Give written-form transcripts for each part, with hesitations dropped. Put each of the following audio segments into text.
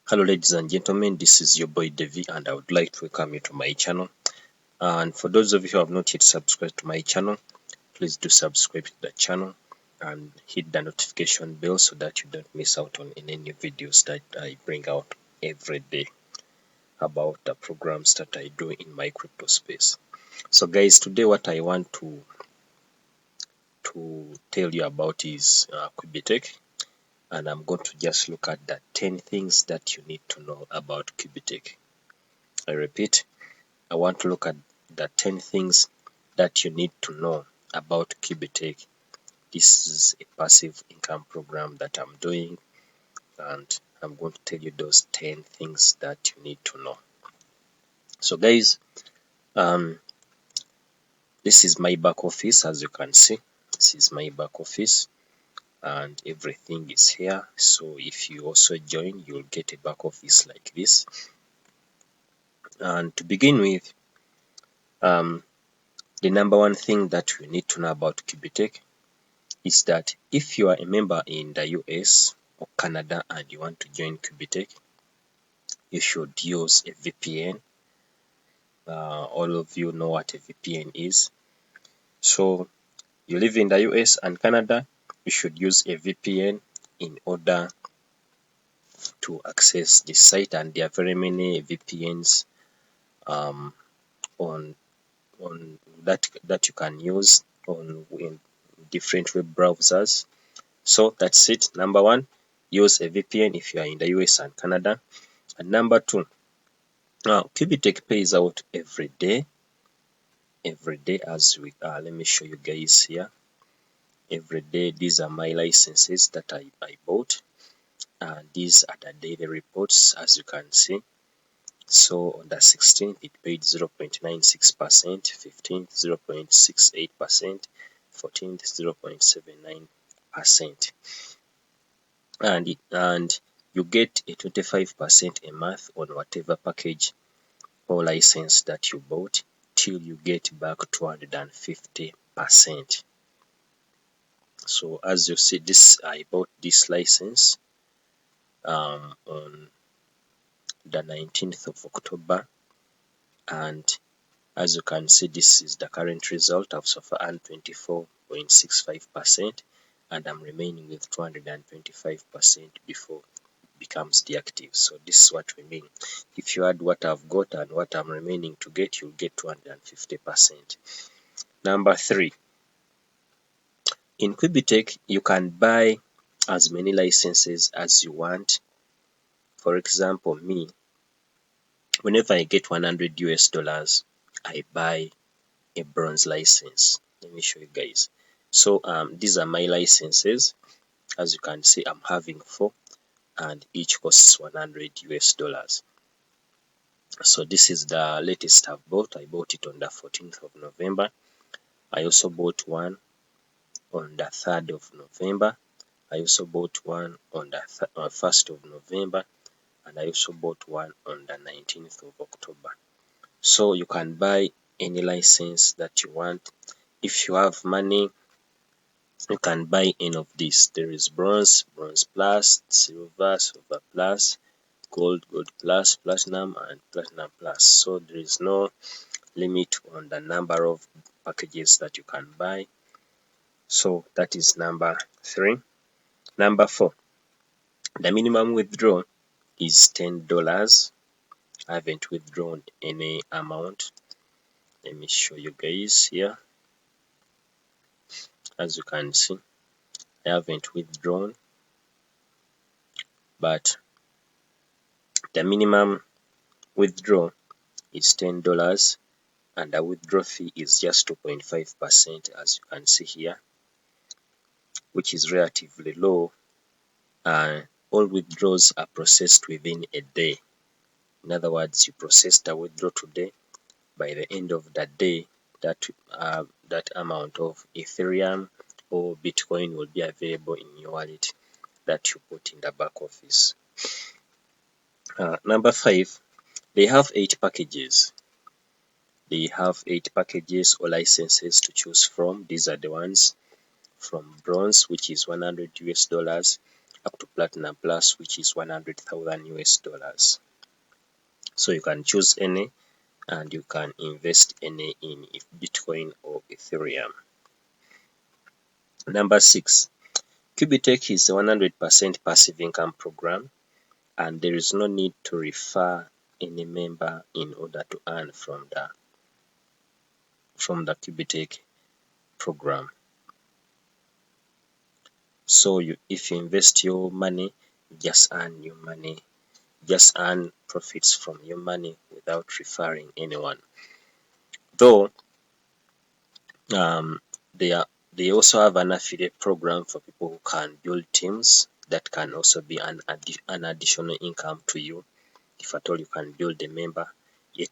Hello ladies and gentlemen, this is your boy Devi and I would like to welcome you to my channel. And for those of you who have not yet subscribed to my channel, please do subscribe to the channel and hit the notification bell so that you don't miss out on any new videos that I bring out every day about the programs that I do in my crypto space. So guys, today what I want to tell you about is QUBITTECH. And I'm going to just look at the 10 things that you need to know about QUBITTECH. I repeat, I want to look at the 10 things that you need to know about QUBITTECH. This is a passive income program that I'm doing, and I'm going to tell you those 10 things that you need to know. So guys, this is my back office. As you can see, this is my back office and everything is here. So if you also join, you'll get a back office like this. And to begin with, the number one thing that you need to know about QUBITTECH is that if you are a member in the US or Canada and you want to join QUBITTECH, you should use a VPN. All of you know what a VPN is. So you live in the US and Canada, you should use a VPN in order to access this site, and there are very many VPNs on that you can use in different web browsers. So that's it. Number one, use a VPN if you are in the US and Canada. And number two, QUBITTECH pays out every day as we let me show you guys here. Every day, these are my licenses that I bought, and these are the daily reports, as you can see. So on the 16th it paid 0.96%, 15th 0.68%, 14th 0.79%, and you get a 25% a month on whatever package or license that you bought till you get back 250%. So as you see, this I bought this license on the 19th of October, and as you can see, this is the current result. I've so far earned 24.65%, and I'm remaining with 225% before it becomes deactive. So this is what we mean. If you add what I've got and what I'm remaining to get, you'll get 250%. Number three, in QUBITTECH, you can buy as many licenses as you want. For example, me, whenever I get 100 US dollars, I buy a bronze license. Let me show you guys. So these are my licenses. As you can see, I'm having 4, and each costs 100 US dollars. So this is the latest I've bought. I bought it on the 14th of November. I also bought one on the 3rd of November. I also bought one on the 1st of November, and I also bought one on the 19th of October. So you can buy any license that you want. If you have money, you can buy any of these. There is bronze, bronze plus, silver, silver plus, gold, gold plus, platinum, and platinum plus. So there is no limit on the number of packages that you can buy. So that is number 3. Number 4, the minimum withdrawal is $10. I haven't withdrawn any amount. Let me show you guys here. As you can see, I haven't withdrawn, but the minimum withdrawal is $10, and the withdrawal fee is just 2.5%, as you can see here, which is relatively low. All withdrawals are processed within a day. In other words, you process the withdrawal today, by the end of the day, that amount of Ethereum or Bitcoin will be available in your wallet that you put in the back office. Number 5, they have 8 packages. They have 8 packages or licenses to choose from. These are the ones from bronze, which is 100 US dollars, up to Platinum Plus, which is 100,000 US dollars. So you can choose any and you can invest any in Bitcoin or Ethereum. Number 6, QUBITTECH is a 100% passive income program, and there is no need to refer any member in order to earn from the QUBITTECH program. So if you invest your money, you just earn your money, just earn profits from your money without referring anyone. Though they also have an affiliate program for people who can build teams. That can also be an additional income to you. If at all you can build a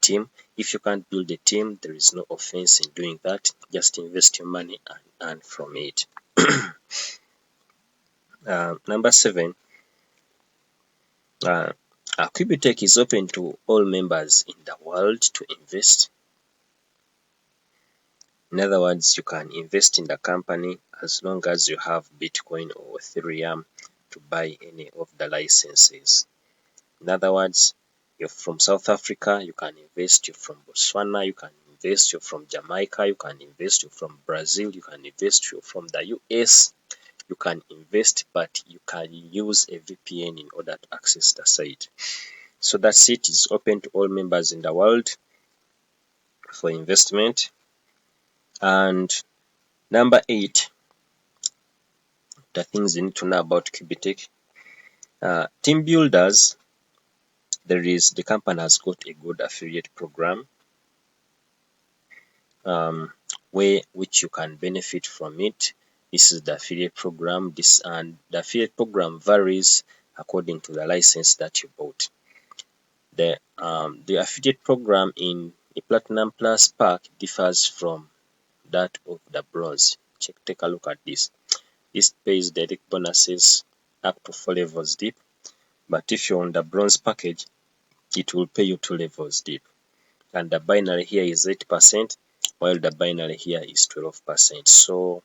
team. If you can't build a team, there is no offense in doing that. Just invest your money and earn from it. Number 7, QUBITTECH is open to all members in the world to invest. In other words, you can invest in the company as long as you have Bitcoin or Ethereum to buy any of the licenses. In other words, you're from South Africa, you can invest. You're from Botswana, you can invest. You're from Jamaica, you can invest. You're from Brazil, you can invest. You're from the US, you can invest, but you can use a VPN in order to access the site. So that's it. It's open to all members in the world for investment. And number 8, the things you need to know about QUBITTECH. Team builders, the company has got a good affiliate program which you can benefit from it. This is the affiliate program. And the affiliate program varies according to the license that you bought. The affiliate program in a Platinum Plus pack differs from that of the bronze. Take a look at this. This pays direct bonuses up to 4 levels deep, but if you're on the bronze package, it will pay you 2 levels deep. And the binary here is 8%, while the binary here is 12%. So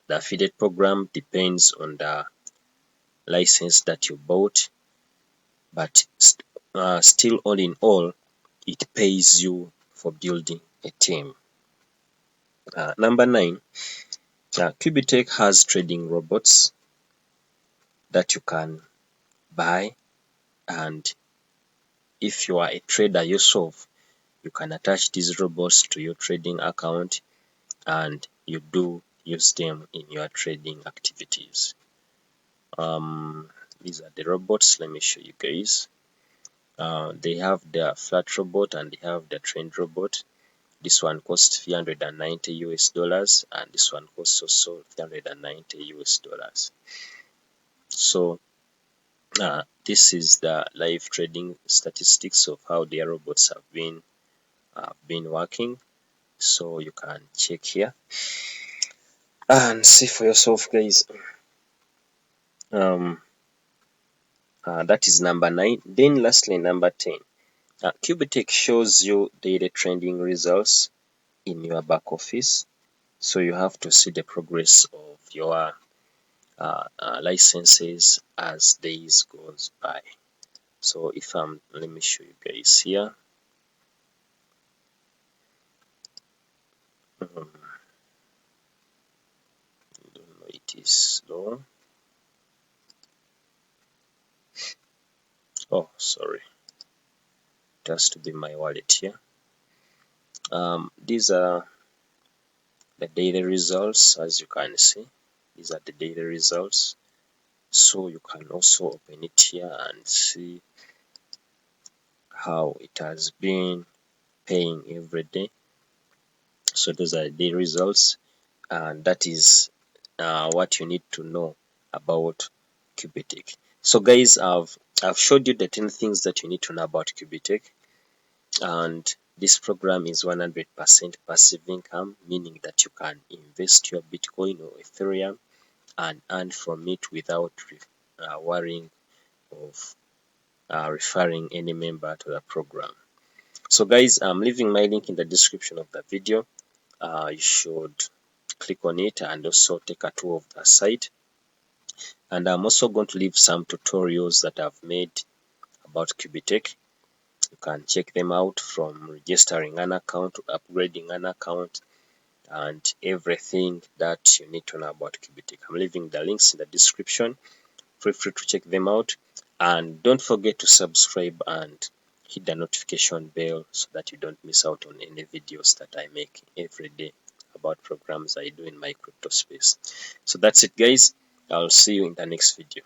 the affiliate program depends on the license that you bought, but still, all in all, it pays you for building a team. Number 9, QUBITTECH has trading robots that you can buy, and if you are a trader yourself, you can attach these robots to your trading account and you do use them in your trading activities. These are the robots. Let me show you guys. They have the flat robot and they have the trend robot. This one costs 390 US dollars and this one costs also 390 US dollars. So this is the live trading statistics of how their robots have been working. So you can check here and see for yourself, guys. That is number 9. Then lastly, number 10. QUBITTECH shows you daily trading results in your back office. So you have to see the progress of your licenses as days goes by. So if let me show you guys here. I don't know, it is slow. Oh, sorry. It has to be my wallet here. These are the daily results. As you can see, these are the daily results. So you can also open it here and see how it has been paying every day. So those are the results, and that is what you need to know about QUBITTECH. So guys, I've showed you the 10 things that you need to know about QUBITTECH, and this program is 100% passive income, meaning that you can invest your Bitcoin or Ethereum and earn from it without worrying of referring any member to the program. So guys, I'm leaving my link in the description of the video. You should click on it and also take a tour of the site And I'm also going to leave some tutorials that I've made about QUBITTECH. You can check them out, from registering an account to upgrading an account and everything that you need to know about QUBITTECH. I'm leaving the links in the description. Feel free to check them out, and don't forget to subscribe and hit the notification bell so that you don't miss out on any videos that I make every day about programs I do in my crypto space. So that's it, guys. I'll see you in the next video.